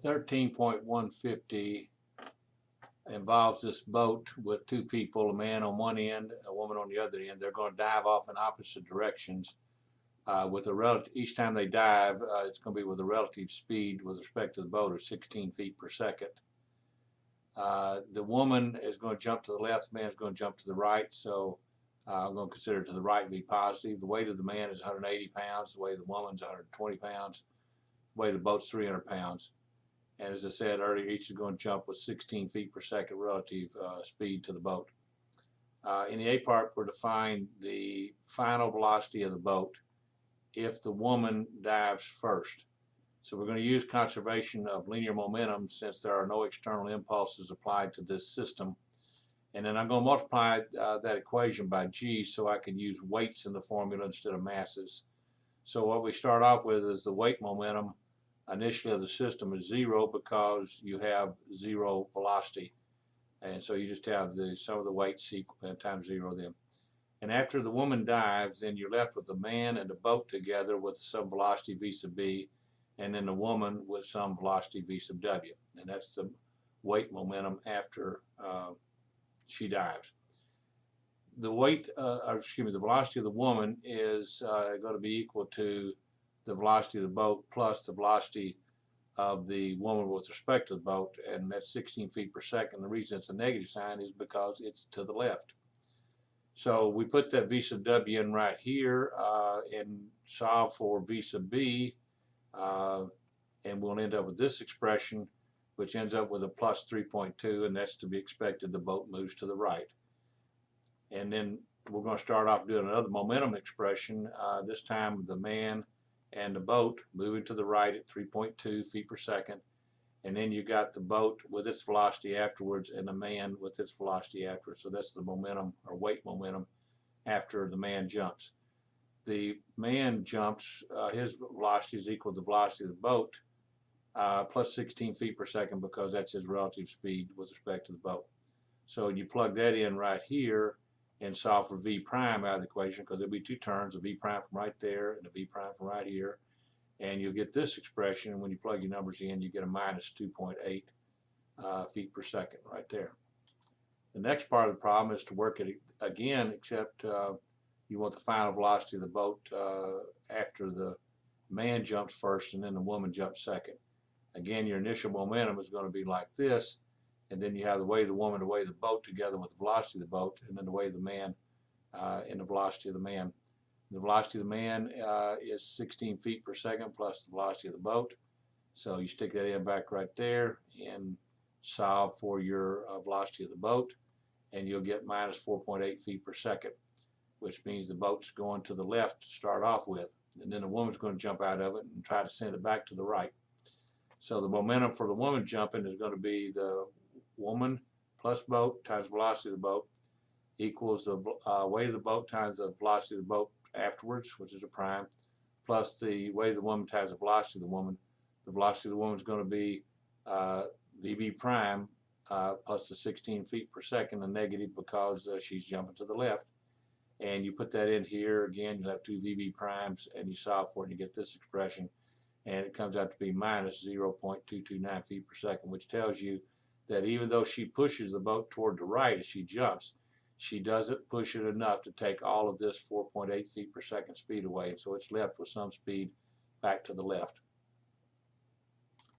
13.150 involves this boat with two people, a man on one end, a woman on the other end. They're going to dive off in opposite directions. With a relative, each time they dive, it's going to be with a relative speed with respect to the boat of 16 feet per second. The woman is going to jump to the left, the man is going to jump to the right, so I'm going to consider to the right be positive. The weight of the man is 180 pounds, the weight of the woman is 120 pounds, the weight of the boat's 300 pounds. And as I said earlier, each is going to jump with 16 feet per second relative speed to the boat. In the A part, we're to find the final velocity of the boat if the woman dives first. So we're going to use conservation of linear momentum since there are no external impulses applied to this system. And then I'm going to multiply that equation by g so I can use weights in the formula instead of masses. So what we start off with is the weight momentum initially of the system is 0 because you have 0 velocity. And so you just have the sum of the weights times 0 then. And after the woman dives, then you're left with the man and the boat together with some velocity v sub b, and then the woman with some velocity v sub w. And that's the weight momentum after she dives. The the velocity of the woman is going to be equal to the velocity of the boat plus the velocity of the woman with respect to the boat, and that's 16 feet per second. The reason it's a negative sign is because it's to the left. So we put that v sub w in right here and solve for v sub b, and we'll end up with this expression, which ends up with a plus 3.2, and that's to be expected. The boat moves to the right. And then we're going to start off doing another momentum expression, this time the man and the boat moving to the right at 3.2 feet per second. And then you got the boat with its velocity afterwards and the man with its velocity afterwards. So that's the momentum or weight momentum after the man jumps. The man jumps, his velocity is equal to the velocity of the boat plus 16 feet per second because that's his relative speed with respect to the boat. So you plug that in right here and solve for v prime out of the equation because there'll be two terms, a v prime from right there and a v prime from right here. And you'll get this expression, and when you plug your numbers in, you get a minus 2.8 feet per second right there. The next part of the problem is to work it again, except you want the final velocity of the boat after the man jumps first and then the woman jumps second. Again, your initial momentum is going to be like this, and then you have the weight of the woman, the weight of the boat together with the velocity of the boat, and then the weight of the man and the velocity of the man. The velocity of the man is 16 feet per second plus the velocity of the boat. So you stick that in back right there and solve for your velocity of the boat, and you'll get minus 4.8 feet per second, which means the boat's going to the left to start off with. And then the woman's going to jump out of it and try to send it back to the right. So the momentum for the woman jumping is going to be the woman plus boat times velocity of the boat equals the weight of the boat times the velocity of the boat afterwards, which is a prime, plus the weight of the woman times the velocity of the woman. The velocity of the woman is going to be VB prime plus the 16 feet per second, a negative because she's jumping to the left. And you put that in here again, you'll have two VB primes, and you solve for it, and you get this expression, and it comes out to be minus 0.229 feet per second, which tells you that even though she pushes the boat toward the right as she jumps, she doesn't push it enough to take all of this 4.8 feet per second speed away, and so it's left with some speed back to the left.